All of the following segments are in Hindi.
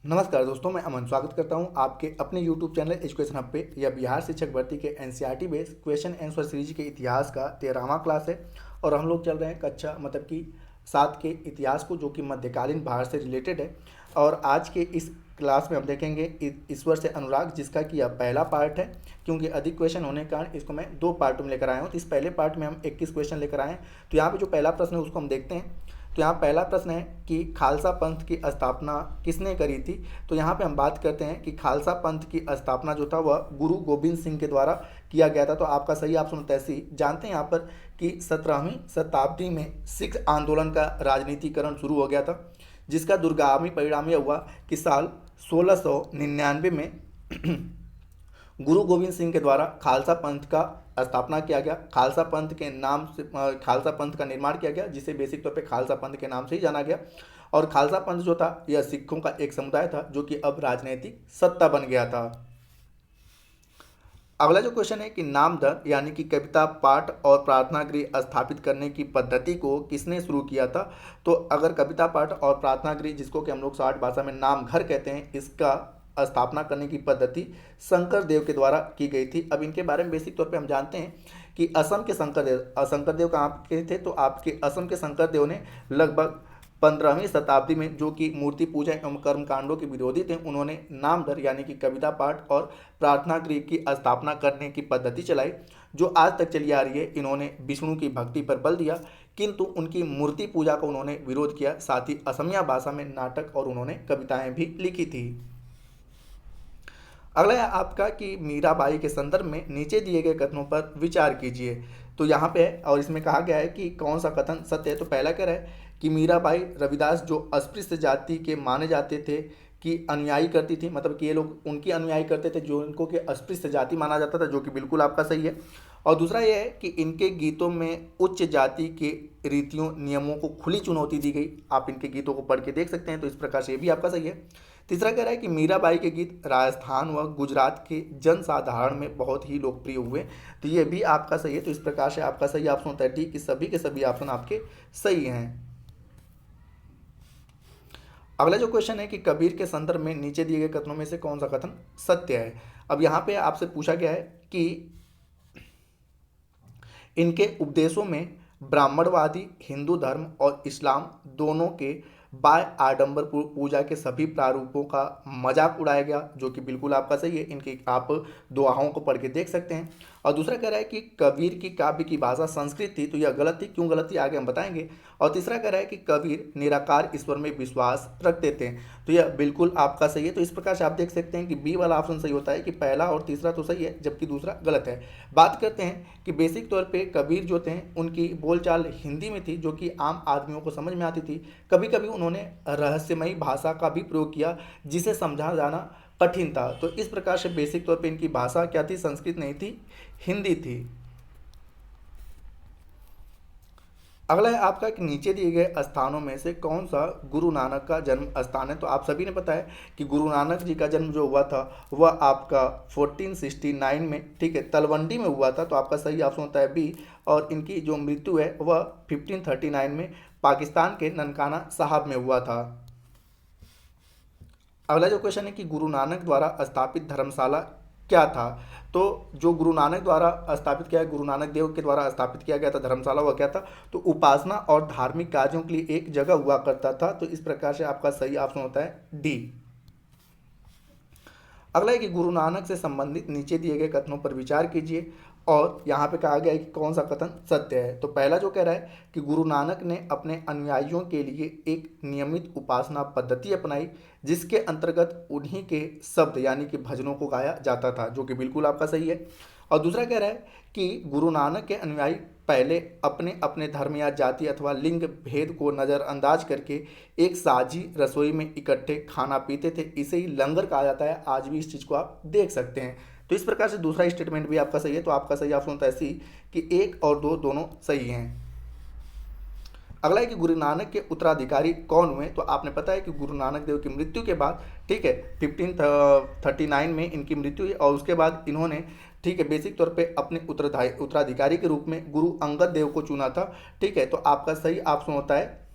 नमस्कार दोस्तों, मैं अमन स्वागत करता हूं आपके अपने YouTube चैनल एजुकेशन हब पे। यह बिहार शिक्षक भर्ती के NCERT based question answer series के इतिहास का 13वां क्लास है और हम लोग चल रहे हैं कक्षा मतलब कि 7 के इतिहास को, जो कि मध्यकालीन भारत से रिलेटेड है। और आज के इस क्लास में हम देखेंगे ईश्वर से अनुराग, जिसका कि यह पहला पार्ट है। क्योंकि अधिक क्वेश्चन होने के कारण इसको मैं 2 पार्ट में लेकर आया हूँ। तो इस पहले पार्ट में हम 21 क्वेश्चन लेकर आए हैं। तो यहाँ पे जो पहला प्रश्न है उसको हम देखते हैं। तो यहाँ पहला प्रश्न है कि खालसा पंथ की स्थापना किसने करी थी। तो यहाँ पे हम बात करते हैं कि खालसा पंथ की स्थापना जो था वह गुरु गोविंद सिंह के द्वारा किया गया था। तो आपका सही ऑप्शन तैसी जानते हैं यहाँ पर कि 17वीं शताब्दी में सिख आंदोलन का राजनीतिकरण शुरू हो गया था, जिसका दूरगामी परिणाम यह हुआ कि साल 1699 में गुरु गोविंद सिंह के द्वारा खालसा पंथ का स्थापना किया गया। खालसा पंथ के नाम से खालसा पंथ का निर्माण किया गया, जिसे बेसिक तौर पे खालसा पंथ के नाम से ही जाना गया। और खालसा पंथ जो था यह सिखों का एक समुदाय था, जो कि अब राजनीतिक सत्ता बन गया था। अगला जो क्वेश्चन है कि नामदर यानी कि कविता पाठ और प्रार्थना गृह स्थापित करने की पद्धति को किसने शुरू किया था। तो अगर कविता पाठ और प्रार्थना गृह, जिसको कि हम लोग शार्ट भाषा में नाम घर कहते हैं, इसका स्थापना करने की पद्धति शंकर देव के द्वारा की गई थी। अब इनके बारे में बेसिक तौर पे हम जानते हैं कि असम के शंकर देव कहाँ के थे। तो आपके असम के शंकर देव ने लगभग 15वीं शताब्दी में, जो कि मूर्ति पूजा एवं कर्म कांडों के विरोधी थे, उन्होंने नामधर यानी कि कविता पाठ और प्रार्थना गृह की स्थापना करने की पद्धति चलाई, जो आज तक चली आ रही है। इन्होंने विष्णु की भक्ति पर बल दिया, किंतु उनकी मूर्ति पूजा का उन्होंने विरोध किया। साथ ही असमिया भाषा में नाटक और उन्होंने कविताएं भी लिखी थी। अगला है आपका कि मीराबाई के संदर्भ में नीचे दिए गए कथनों पर विचार कीजिए। तो यहाँ पे है और इसमें कहा गया है कि कौन सा कथन सत्य है। तो पहला कह रहा है कि मीराबाई रविदास जो अस्पृश्य जाति के माने जाते थे कि अनुयायी करती थी, मतलब कि ये लोग उनकी अनुयायी करते थे जो इनको के अस्पृश्य जाति माना जाता था, जो कि बिल्कुल आपका सही है। और दूसरा ये है कि इनके गीतों में उच्च जाति के रीतियों नियमों को खुली चुनौती दी गई। आप इनके गीतों को पढ़ के देख सकते हैं। तो इस प्रकार से ये भी आपका सही है। तीसरा कह रहा है कि मीराबाई के गीत राजस्थान व गुजरात के जनसाधारण में बहुत ही लोकप्रिय हुए। तो ये भी आपका सही है। तो इस प्रकार से आपका सही ऑप्शन होता है डी, कि सभी के सभी ऑप्शन आपके सही हैं। अगला जो क्वेश्चन है कि कबीर के संदर्भ में नीचे दिए गए कथनों में से कौन सा कथन सत्य है। अब यहाँ पे आपसे पूछा गया है कि इनके उपदेशों में ब्राह्मणवादी हिंदू धर्म और इस्लाम दोनों के बाय आडंबर पूजा के सभी प्रारूपों का मजाक उड़ाया गया, जो कि बिल्कुल आपका सही है। इनकी आप दुआओं को पढ़ के देख सकते हैं। और दूसरा कह रहा है कि कबीर की काव्य की भाषा संस्कृत थी। तो यह गलत थी, क्यों गलत थी आगे हम बताएंगे। और तीसरा कह रहा है कि कबीर निराकार ईश्वर में विश्वास रखते थे। तो यह बिल्कुल आपका सही है। तो इस प्रकार से आप देख सकते हैं कि बी वाला ऑप्शन सही होता है, कि पहला और तीसरा तो सही है जबकि दूसरा गलत है। बात करते हैं कि बेसिक तौर पे कबीर जो थे उनकी बोलचाल हिंदी में थी, जो कि आम आदमियों को समझ में आती थी। कभी कभी उन्होंने रहस्यमयी भाषा का भी प्रयोग किया, जिसे समझा जाना कठिन था। तो इस प्रकार से बेसिक तौर पे इनकी भाषा क्या थी, संस्कृत नहीं थी, हिंदी थी। अगला है आपका कि नीचे दिए गए स्थानों में से कौन सा गुरु नानक का जन्म स्थान है। तो आप सभी ने पता है कि गुरु नानक जी का जन्म जो हुआ था वह आपका 1469 में, ठीक है, तलवंडी में हुआ था। तो आपका सही ऑप्शन होता है बी। और इनकी जो मृत्यु है वह 1539 में पाकिस्तान के ननकाना साहब में हुआ था। अगला जो क्वेश्चन है कि गुरु नानक द्वारा स्थापित धर्मशाला क्या था। तो जो गुरु नानक द्वारा स्थापित किया है, गुरु नानक देव के द्वारा स्थापित किया गया था धर्मशाला, वह क्या था। तो उपासना और धार्मिक कार्यों के लिए एक जगह हुआ करता था। तो इस प्रकार से आपका सही ऑप्शन होता है डी। अगला है कि गुरु नानक से संबंधित नीचे दिए गए कथनों पर विचार कीजिए। और यहाँ पे कहा गया है कि कौन सा कथन सत्य है। तो पहला जो कह रहा है कि गुरु नानक ने अपने अनुयायियों के लिए एक नियमित उपासना पद्धति अपनाई, जिसके अंतर्गत उन्हीं के शब्द यानी कि भजनों को गाया जाता था, जो कि बिल्कुल आपका सही है। और दूसरा कह रहा है कि गुरु नानक के अनुयायी पहले अपने अपने धर्म या जाति अथवा लिंग भेद को नज़रअंदाज करके एक साझी रसोई में इकट्ठे खाना पीते थे। इसे ही लंगर कहा जाता है। आज भी इस चीज़ को आप देख सकते हैं। तो इस प्रकार से दूसरा स्टेटमेंट भी आपका सही है। तो आपका सही ऑप्शन होता है सी, कि एक और दो दोनों सही हैं। अगला है कि गुरु नानक के उत्तराधिकारी कौन हुए। तो आपने पता है कि गुरु नानक देव की मृत्यु के बाद, ठीक है, 1539 में इनकी मृत्यु हुई। और उसके बाद इन्होंने, ठीक है, बेसिक तौर पे अपने उत्तराधिकारी के रूप में गुरु अंगद देव को चुना था। ठीक है, तो आपका सही ऑप्शन होता है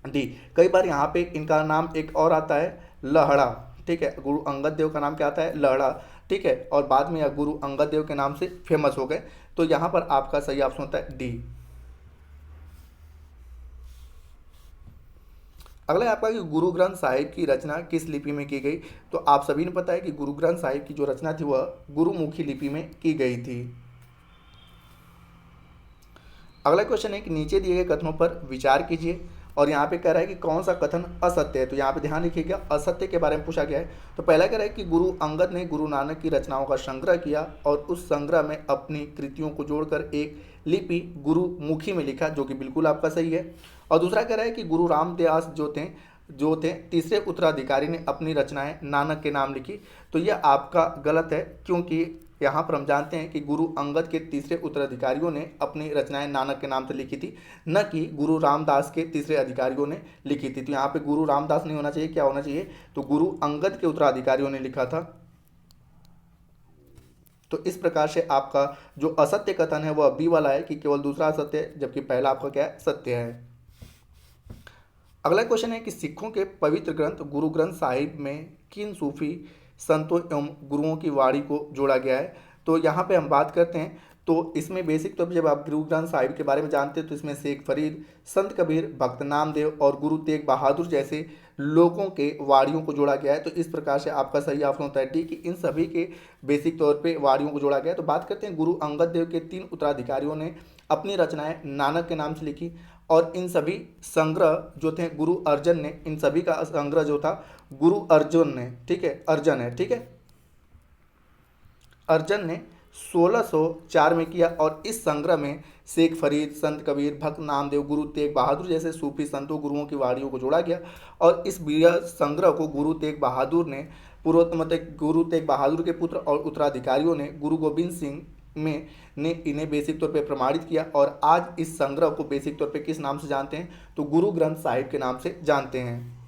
डी। कई बार यहाँ पे इनका नाम एक और आता है लहड़ा, ठीक है, गुरु अंगद देव का नाम क्या आता है, लहड़ा, ठीक है, और बाद में यह गुरु अंगद देव के नाम से फेमस हो गए। तो यहाँ पर आपका सही ऑप्शन होता है डी। अगला है आपका कि गुरु ग्रंथ साहिब की रचना किस लिपि में की गई। तो आप सभी ने पता है कि गुरु ग्रंथ साहिब की जो रचना थी वह गुरुमुखी लिपि में की गई थी। अगला क्वेश्चन है कि नीचे दिए गए कथनों पर विचार कीजिए, और यहाँ पे कह रहा है कि कौन सा कथन असत्य है। तो यहाँ पे ध्यान रखिएगा, असत्य के बारे में पूछा गया है। तो पहला कह रहा है कि गुरु अंगद ने गुरु नानक की रचनाओं का संग्रह किया और उस संग्रह में अपनी कृतियों को जोड़कर एक लिपि गुरुमुखी में लिखा, जो कि बिल्कुल आपका सही है। और दूसरा कह रहा है कि गुरु रामदास जो थे तीसरे उत्तराधिकारी ने अपनी रचनाएं नानक के नाम लिखी। तो यह आपका गलत है, क्योंकि यहाँ पर हम जानते हैं कि गुरु अंगद के तीसरे उत्तराधिकारियों ने अपनी रचनाएं नानक के नाम से लिखी थी, न कि गुरु रामदास के तीसरे अधिकारियों ने लिखी थी। तो यहाँ पे गुरु रामदास नहीं होना चाहिए, क्या होना चाहिए, तो गुरु अंगद के उत्तराधिकारियों ने लिखा था। तो इस प्रकार से आपका जो असत्य कथन है वह बी वाला है कि केवल दूसरा असत्य है, जबकि पहला आपका क्या है, सत्य है। अगला क्वेश्चन है कि सिखों के पवित्र ग्रंथ गुरु ग्रंथ साहिब में किन सूफी संतों एवं गुरुओं की वाणी को जोड़ा गया है। तो यहाँ पे हम बात करते हैं, तो इसमें बेसिक तौर पर जब आप गुरु ग्रंथ साहिब के बारे में जानते हैं तो इसमें शेख फरीद, संत कबीर, भक्त नामदेव और गुरु तेग बहादुर जैसे लोगों के वाणियों को जोड़ा गया है। तो इस प्रकार से आपका सही ऑप्शन होता है डी कि इन सभी के बेसिक तौर पे वाणियों को जोड़ा गया है। तो बात करते हैं, गुरु अंगद देव के 3 उत्तराधिकारियों ने अपनी रचनाएं नानक के नाम से लिखी, और इन सभी संग्रह जो थे गुरु अर्जन ने, इन सभी का संग्रह जो था गुरु अर्जुन ने, ठीक है, अर्जन है, ठीक है, अर्जन ने 1604 में किया। और इस संग्रह में शेख फरीद, संत कबीर, भक्त नामदेव, गुरु तेग बहादुर जैसे सूफी संतों गुरुओं की वाणियों को जोड़ा गया। और इस बृहद संग्रह को गुरु तेग बहादुर ने गुरु तेग बहादुर के पुत्र और उत्तराधिकारियों ने गुरु गोविंद सिंह में ने इन्हें बेसिक तौर पे प्रमाणित किया। और आज इस संग्रह को बेसिक तौर पे किस नाम से जानते हैं, तो गुरु ग्रंथ साहिब के नाम से जानते हैं।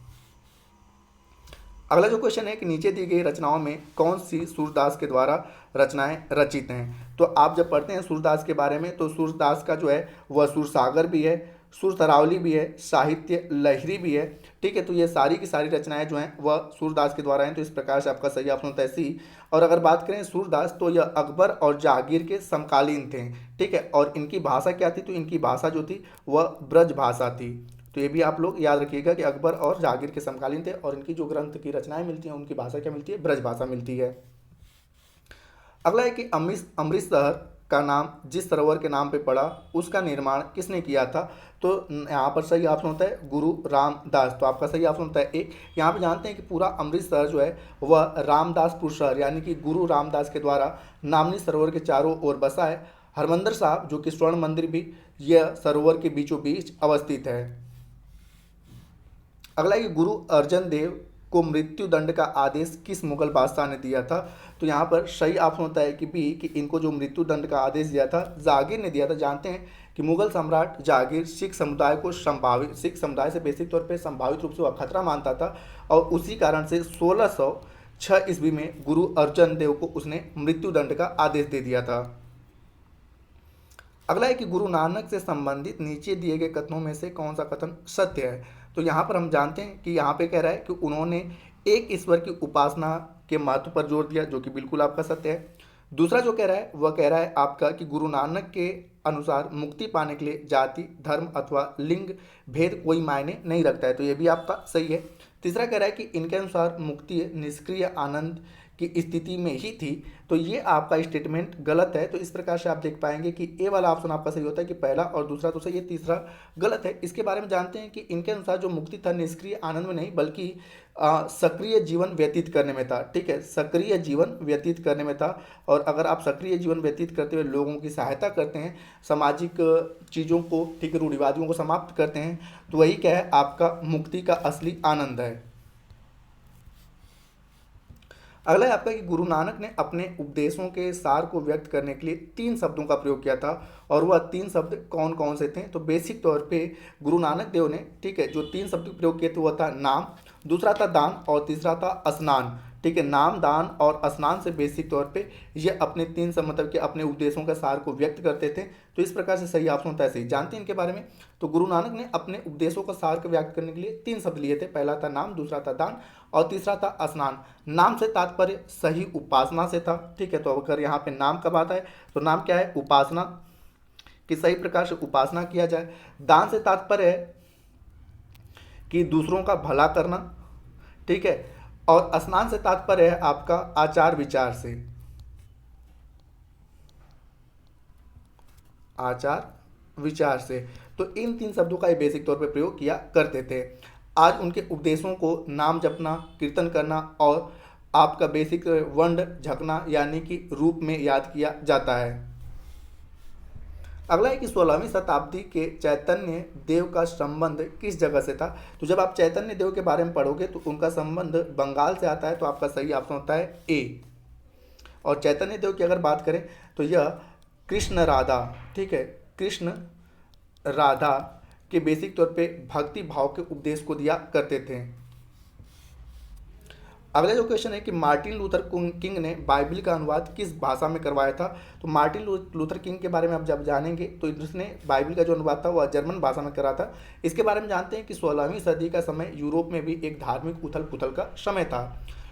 अगला जो क्वेश्चन है कि नीचे दी गई रचनाओं में कौन सी सूरदास के द्वारा रचनाएं रचित हैं। तो आप जब पढ़ते हैं सूरदास के बारे में, तो सूरदास का जो है वह सुरसागर भी है, सुर तरावली भी है, साहित्य लहरी भी है, ठीक है। तो ये सारी की सारी रचनाएं जो हैं वह सूरदास के द्वारा हैं। तो इस प्रकार से आपका सही ऑप्शन होता है सी। और अगर बात करें सूरदास, तो यह अकबर और जहांगीर के समकालीन थे, ठीक है। और इनकी भाषा क्या थी, तो इनकी भाषा जो थी वह ब्रज भाषा थी। तो ये भी आप लोग याद रखिएगा कि अकबर और जहांगीर के समकालीन थे, और इनकी जो ग्रंथ की रचनाएं मिलती हैं उनकी भाषा क्या मिलती है, ब्रज भाषा मिलती है। अगला है कि अमृतसर का नाम जिस सरोवर के नाम पे पड़ा उसका निर्माण किसने किया था। तो यहाँ पर सही ऑप्शन होता है गुरु रामदास। तो आपका सही ऑप्शन होता है ए। यहाँ पे जानते हैं कि पूरा अमृतसर जो है वह रामदासपुर शहर यानी कि गुरु रामदास के द्वारा नामनी सरोवर के चारों ओर बसा है। हरमंदिर साहब जो कि स्वर्ण मंदिर भी यह सरोवर के बीचों बीच अवस्थित है। अगला है गुरु अर्जन देव को मृत्यु दंड का आदेश किस मुगल बादशाह ने दिया था। तो यहाँ पर सही ऑप्शन होता है कि बी कि इनको जो मृत्यु दंड का आदेश दिया था जहांगीर ने दिया था। जानते हैं कि मुगल सम्राट जहांगीर सिख समुदाय से बेसिक तौर पे संभावित रूप से वह खतरा मानता था, और उसी कारण से 1606 ईस्वी में गुरु अर्जन देव को उसने मृत्यु दंड का आदेश दे दिया था। अगला है कि गुरु नानक से संबंधित नीचे दिए गए कथनों में से कौन सा कथन सत्य है। तो यहाँ पर हम जानते हैं कि यहाँ पे कह रहा है कि उन्होंने एक ईश्वर की उपासना के महत्व पर जोर दिया, जो कि बिल्कुल आपका सत्य है। दूसरा जो कह रहा है वह कह रहा है आपका कि गुरु नानक के अनुसार मुक्ति पाने के लिए जाति, धर्म अथवा लिंग भेद कोई मायने नहीं रखता है। तो ये भी आपका सही है। तीसरा कह रहा है कि इनके अनुसार मुक्ति निष्क्रिय आनंद की स्थिति में ही थी। तो ये आपका स्टेटमेंट गलत है। तो इस प्रकार से आप देख पाएंगे कि ए वाला ऑप्शन आपका सही होता है कि पहला और दूसरा तो सही है, तीसरा गलत है। इसके बारे में जानते हैं कि इनके अनुसार जो मुक्ति था निष्क्रिय आनंद में नहीं बल्कि सक्रिय जीवन व्यतीत करने में था, ठीक है, सक्रिय जीवन व्यतीत करने में था। और अगर आप सक्रिय जीवन व्यतीत करते हुए लोगों की सहायता करते हैं, सामाजिक चीज़ों को, ठीक है, रूढ़िवादियों को समाप्त करते हैं, तो वही क्या है आपका मुक्ति का असली आनंद है। अगला है आपका कि गुरु नानक ने अपने उपदेशों के सार को व्यक्त करने के लिए 3 शब्दों का प्रयोग किया था, और वह 3 शब्द कौन कौन से थे। तो बेसिक तौर पे गुरु नानक देव ने, ठीक है, जो 3 शब्द प्रयोग किए थे वह था नाम, दूसरा था दान और तीसरा था स्नान, ठीक है, नाम, दान और स्नान से बेसिक तौर पे ये अपने तीन सब मतलब कि अपने उपदेशों का सार को व्यक्त करते थे। तो इस प्रकार से सही ऑप्शन होता है सही। जानते हैं इनके बारे में? तो गुरु नानक ने अपने उपदेशों का सार को व्यक्त करने के लिए तीन शब्द लिए थे। पहला था नाम, दूसरा था दान और तीसरा था स्नान। नाम से तात्पर्य सही उपासना से था। ठीक है, तो अगर यहाँ पे नाम कब आता है तो नाम क्या है? उपासना, कि सही प्रकार से उपासना किया जाए। दान से तात्पर्य है कि दूसरों का भला करना। ठीक है, और स्नान से तात्पर्य है आपका आचार विचार से, आचार विचार से। तो इन तीन शब्दों का ये बेसिक तौर पे प्रयोग किया करते थे। आज उनके उपदेशों को नाम जपना, कीर्तन करना और आपका बेसिक वंड झकना यानी कि रूप में याद किया जाता है। अगला है कि 16वीं शताब्दी के चैतन्य देव का संबंध किस जगह से था? तो जब आप चैतन्य देव के बारे में पढ़ोगे तो उनका संबंध बंगाल से आता है, तो आपका सही ऑप्शन होता है ए। और चैतन्य देव की अगर बात करें तो यह कृष्ण राधा, ठीक है, कृष्ण राधा के बेसिक तौर पे भक्ति भाव के उपदेश को दिया करते थे। अगला जो क्वेश्चन है कि मार्टिन लूथर किंग ने बाइबल का अनुवाद किस भाषा में करवाया था? तो मार्टिन लूथर किंग के बारे में आप जब जानेंगे तो उसने बाइबल का जो अनुवाद था वह जर्मन भाषा में करा था। इसके बारे में जानते हैं कि 16वीं सदी का समय यूरोप में भी एक धार्मिक उथल पुथल का समय था।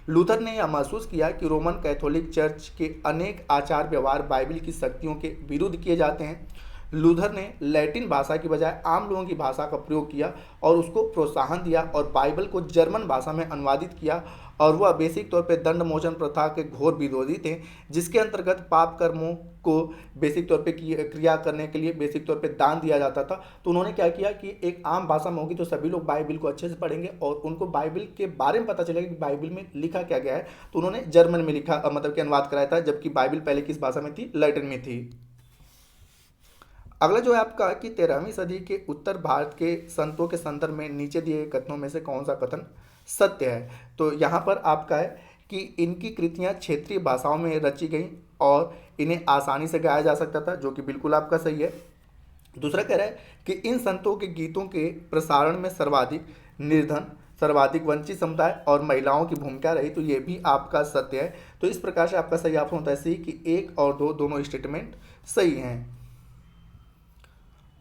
लूथर ने यह महसूस किया कि रोमन कैथोलिक चर्च के अनेक आचार व्यवहार बाइबल की शक्तियों के विरुद्ध किए जाते हैं। लूथर ने लैटिन भाषा की बजाय आम लोगों की भाषा का प्रयोग किया और उसको प्रोत्साहन दिया और बाइबल को जर्मन भाषा में अनुवादित किया। और वह बेसिक तौर पे दंड मोचन प्रथा के घोर विरोधी थे, जिसके अंतर्गत पाप कर्मों को बेसिक तौर पे क्रिया करने के लिए बेसिक तौर पे दान दिया जाता था। तो उन्होंने क्या किया कि एक आम भाषा में होगी तो सभी लोग बाइबल को अच्छे से पढ़ेंगे और उनको बाइबल के बारे में पता चलेगा कि बाइबल में लिखा क्या गया है। तो उन्होंने जर्मन में लिखा मतलब कि अनुवाद कराया था, जबकि बाइबल पहले किस भाषा में थी? लैटिन में थी। अगला जो है आपका कि 13वीं सदी के उत्तर भारत के संतों के संदर्भ में नीचे दिए गए कथनों में से कौन सा कथन सत्य है? तो यहाँ पर आपका है कि इनकी कृतियाँ क्षेत्रीय भाषाओं में रची गई और इन्हें आसानी से गाया जा सकता था, जो कि बिल्कुल आपका सही है। दूसरा कह रहा है कि इन संतों के गीतों के प्रसारण में सर्वाधिक निर्धन, सर्वाधिक वंचित समुदाय और महिलाओं की भूमिका रही, तो ये भी आपका सत्य है। तो इस प्रकार से आपका सही ऑप्शन होता है सी कि 1 और 2 दोनों स्टेटमेंट सही हैं।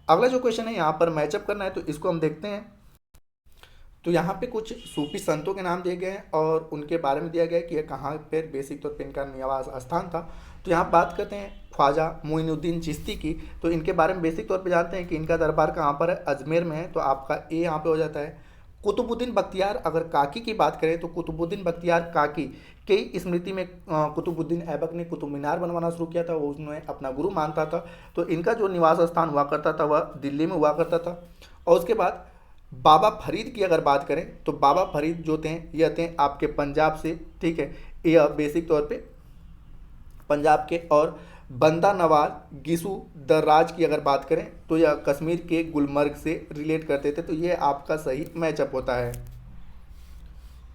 अगला जो क्वेश्चन है यहाँ पर मैचअप करना है, तो इसको हम देखते हैं। तो यहाँ पे कुछ सूफी संतों के नाम दिए गए हैं और उनके बारे में दिया गया है कि यह कहाँ पर बेसिक तौर पे इनका निवास स्थान था। तो यहाँ बात करते हैं ख्वाजा मोइनुद्दीन चिश्ती की। तो इनके बारे में बेसिक तौर पे जानते हैं कि इनका दरबार कहाँ पर है? अजमेर में है, तो आपका ए यहाँ पे हो जाता है। कुतुबुद्दीन बख्तियार अगर काकी की बात करें तो कुतुबुद्दीन बख्तियार काकी की स्मृति में कुतुबुद्दीन ऐबक ने कुतुब मीनार बनवाना शुरू किया था, वो उसने अपना गुरु मानता था। तो इनका जो निवास स्थान हुआ करता था वह दिल्ली में हुआ करता था। और उसके बाद बाबा फरीद की अगर बात करें तो बाबा फरीद जो थे यह थे आपके पंजाब से, ठीक है, यह बेसिक तौर पे पंजाब के। और बंदा नवाज गिसू दर्राज की अगर बात करें तो यह कश्मीर के गुलमर्ग से रिलेट करते थे। तो यह आपका सही मैचअप होता है।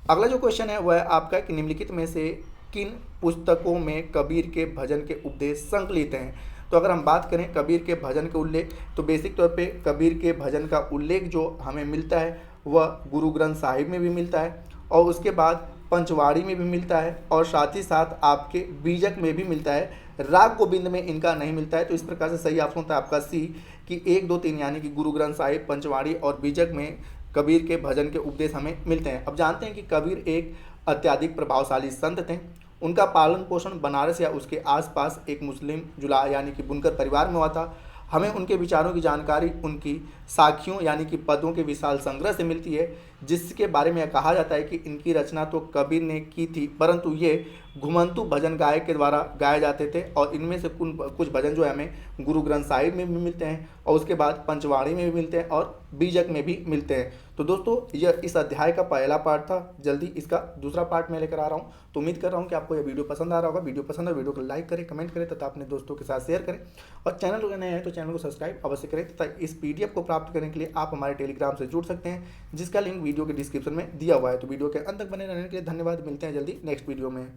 अगला जो क्वेश्चन है वह आपका कि निम्नलिखित में से किन पुस्तकों में कबीर के भजन के उपदेश संकलित हैं? तो अगर हम बात करें कबीर के भजन के उल्लेख, तो बेसिक तौर पे कबीर के भजन का उल्लेख जो हमें मिलता है वह गुरु ग्रंथ साहिब में भी मिलता है और उसके बाद पंचवाड़ी में भी मिलता है और साथ ही साथ आपके बीजक में भी मिलता है। राग गोविंद में इनका नहीं मिलता है। तो इस प्रकार से सही ऑप्शन होता है आपका सी कि 1, 2, 3 यानी कि गुरु ग्रंथ साहिब, पंचवाड़ी और बीजक में कबीर के भजन के उपदेश हमें मिलते हैं। अब जानते हैं कि कबीर एक अत्यधिक प्रभावशाली संत थे। उनका पालन पोषण बनारस या उसके आसपास एक मुस्लिम जुला यानी कि बुनकर परिवार में हुआ था। हमें उनके विचारों की जानकारी उनकी साखियों यानी कि पदों के विशाल संग्रह से मिलती है, जिसके बारे में कहा जाता है कि इनकी रचना तो कबीर ने की थी, परंतु ये घुमंतु भजन गायक के द्वारा गाए जाते थे। और इनमें से कुछ भजन जो है हमें गुरु ग्रंथ साहिब में भी मिलते हैं और उसके बाद पंचवाड़ी में भी मिलते हैं और बीजक में भी मिलते हैं। तो दोस्तों यह इस अध्याय का पहला पार्ट था। जल्दी इसका दूसरा पार्ट मैं लेकर आ रहा हूँ। तो उम्मीद कर रहा हूँ कि आपको यह वीडियो पसंद आ रहा होगा। वीडियो पसंद है वीडियो को लाइक करें, कमेंट करें तथा अपने दोस्तों के साथ शेयर करें और चैनल को नए हैं तो चैनल को सब्सक्राइब अवश्य करें तथा इस PDF को प्राप्त करने के लिए आप हमारे टेलीग्राम से जुड़ सकते हैं, जिसका लिंक वीडियो के डिस्क्रिप्शन में दिया हुआ है। तो वीडियो के अंत तक बने रहने के लिए धन्यवाद। मिलते हैं जल्दी नेक्स्ट वीडियो में।